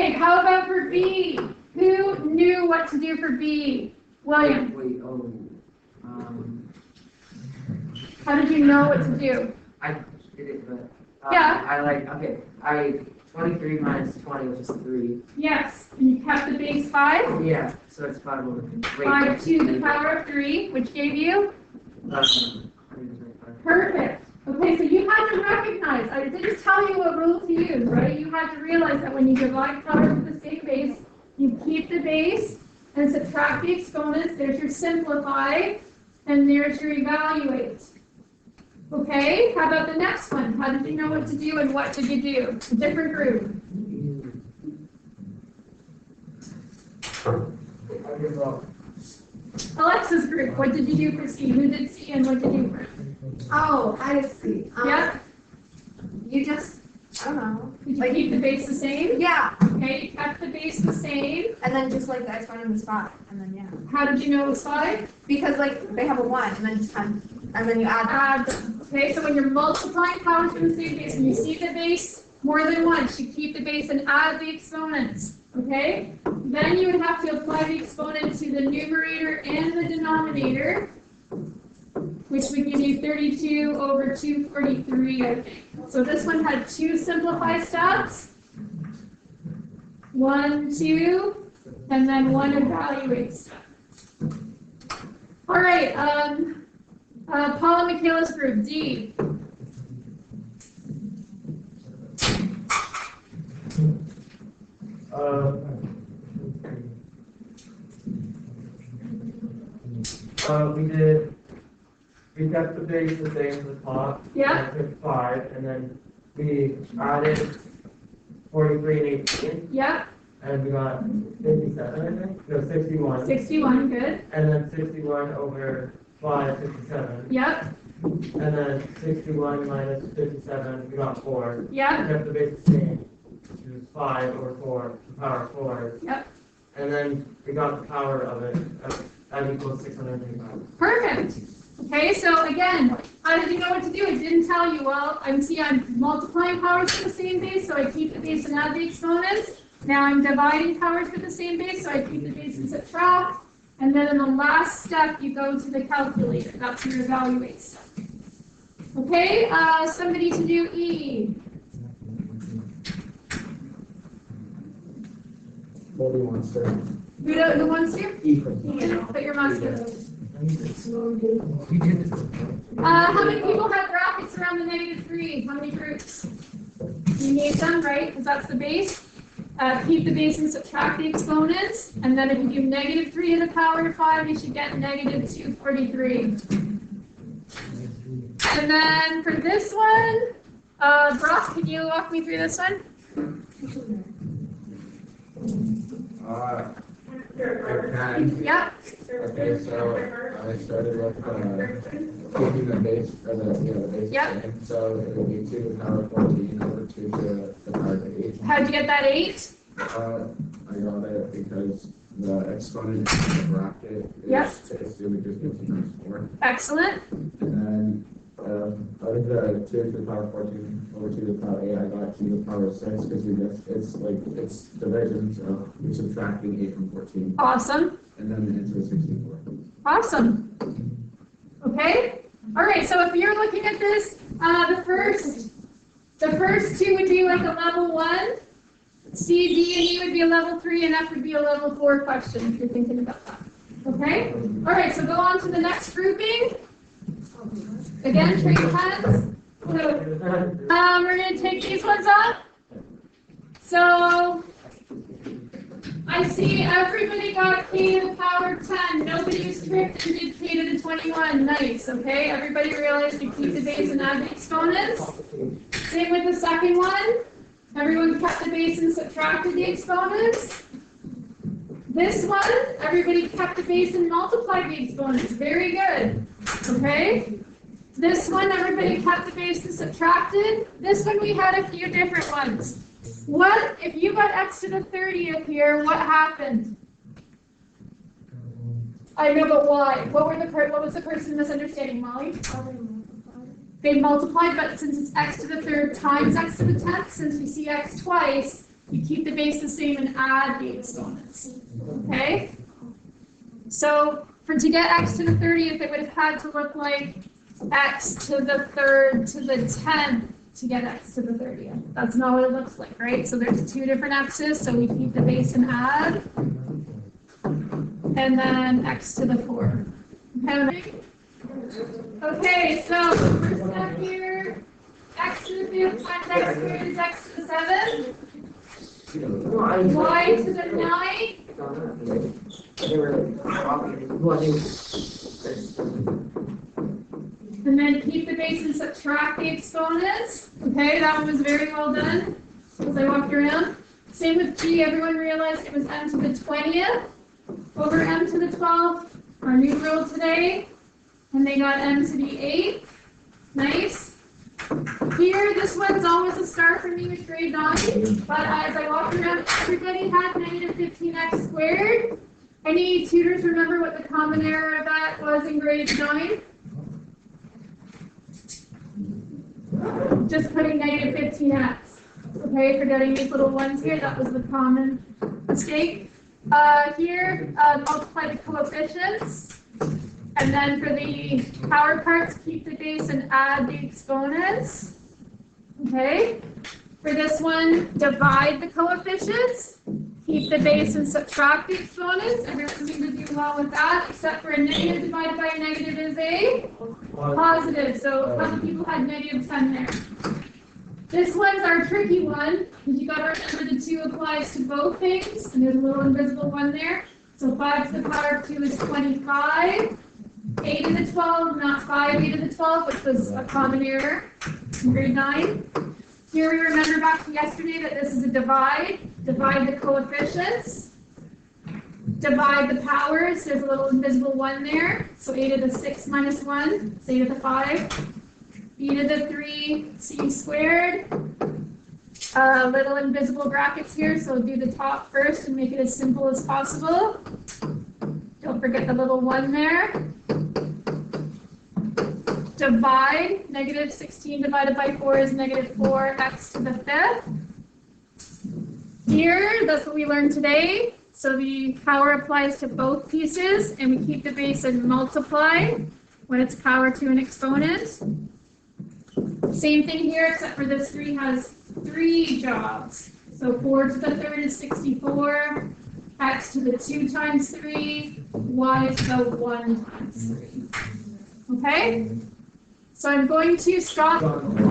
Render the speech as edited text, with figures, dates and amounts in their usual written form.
Okay, how about for B? Who knew what to do for B? William. Wait, How did you know what to do? I did it, but Yeah. I 23 minus 20, which is 3. Yes, and you kept the base 5? Yeah, so it's 5 over 3. 5 to the power of 3, which gave you? Perfect. Okay, so you had to recognize, I didn't tell you what rule to use, right? You had to realize that when you divide powers with the same base, you keep the base and subtract the exponents. There's your simplify, and there's your evaluate. Okay, how about the next one? How did you know what to do and what did you do? A different group. Alexa's group, what did you do for C? Who did C and what did you do for? Oh, I see. Yeah? You just, I don't know. Did you keep the base the same? Yeah. Okay, you kept the base the same. And then just like the exponent was 5. And then, yeah. How did you know it was 5? Because like they have a 1 and then just 10. And then you add them. Okay, so when you're multiplying powers from the same base and you see the base more than once, you keep the base and add the exponents. Okay? Then you would have to apply the exponent to the numerator and the denominator, which would give you 32 over 243, I think. So this one had 2 simplify steps. 1, 2, and then 1 evaluate step. All right, Paula Michaela's group, D. We kept the base the same as the top. Yeah. And took 5, and then we added 43 and 18. Yep. And we got 57, I think. No, 61. 61, good. And then 61 over 5, 57. Yep. And then 61 minus 57, we got 4. Yep. We kept the base the same, which was 5 over 4, the power of 4. Yep. And then we got the power of it. That equals 635. Perfect. Okay, so again, how did you know what to do? It didn't tell you. Well, I'm multiplying powers with the same base, so I keep the base and add the exponents. Now I'm dividing powers with the same base, so I keep the base and subtract. And then in the last step, you go to the calculator. That's your evaluate step. Okay, somebody to do E. What do you want, sir? Who wants to? E for Put your mouse down. How many people have brackets around the -3? How many groups? You need them, right? Because that's the base. Keep the base and subtract the exponents. And then if you do -3 to the power of 5, you should get -243. And then for this one, Brock, can you walk me through this one? Yep. Okay, so I started with keeping the base, or the base Yep. same. So it would be 2 to the power of 14 over 2 to the power of 8. How'd you get that 8? I got it because the exponent in the bracket is Yep. so we just get to times 4. Excellent. And then out of the 2 to the power of 14 over 2 to the power of 8, I got 2 to the power of 6 because it's division, so we're subtracting 8 from 14. Awesome. And then the answer is 64. Awesome. Okay. All right. So if you're looking at this, the first 2 would be like a level 1. C, D, and E would be a level 3, and F would be a level 4 question if you're thinking about that. Okay. All right. So go on to the next grouping. Again, trade hands. So, we're going to take these ones up. So I see everybody got k to the power of 10. Nobody was tricked and did k to the 21. Nice, okay? Everybody realized you keep the base and add the exponents. Same with the second one. Everyone kept the base and subtracted the exponents. This one, everybody kept the base and multiplied the exponents. Very good, okay? This one, everybody kept the base and subtracted. This one, we had a few different ones. What, if you got x to the 30th here, what happened? I know, but why? What was the person misunderstanding, Molly? They multiplied, but since it's x to the 3rd times x to the 10th, since we see x twice, you keep the base the same and add the exponents, okay? So to get x to the 30th, it would have had to look like x to the 3rd to the 10th to get x to the 30th. That's not what it looks like, right? So there's two different x's, so we keep the base and add. And then x to the 4. Okay, so first step here, x to the 5th times x squared is x to the 7th. Y to the 9. They were talking, well, And then keep the base and subtract the exponents. Okay, that one was very well done as I walked around. Same with g, everyone realized it was m to the 20th over m to the 12th, our new rule today. And they got m to the 8th. Nice. Here, this one's always a star for me with grade 9, but as I walked around, everybody had negative 15x squared. Any tutors remember what the common error of that was in grade 9? Just putting negative 15x. Okay, forgetting these little ones here, that was the common mistake. Here, multiply the coefficients. And then for the power parts, keep the base and add the exponents. Okay. For this one, divide the coefficients. Keep the base and subtract the exponents. Everyone seems to do well with that, except for a negative divided by a negative is a positive. So a couple people had negative 10 there. This one's our tricky one, because you got to remember the 2 applies to both things, and there's a little invisible one there. So 5 to the power of 2 is 25. 8 to the 12, not 5 8 to the 12, which was a common error in grade 9. Here we remember back to yesterday that this is a divide. Divide the coefficients. Divide the powers. There's a little invisible 1 there. So a to the 6 minus 1 is a to the 5. B to the 3, c squared. Little invisible brackets here, so do the top first and make it as simple as possible. Don't forget the little 1 there. Divide, negative 16 divided by 4 is negative 4x to the 5th. Here, that's what we learned today. So the power applies to both pieces, and we keep the base and multiply when it's power to an exponent. Same thing here, except for this 3 has 3 jobs. So 4 to the 3rd is 64, x to the 2 times 3, y to the 1 times 3. Okay? So I'm going to stop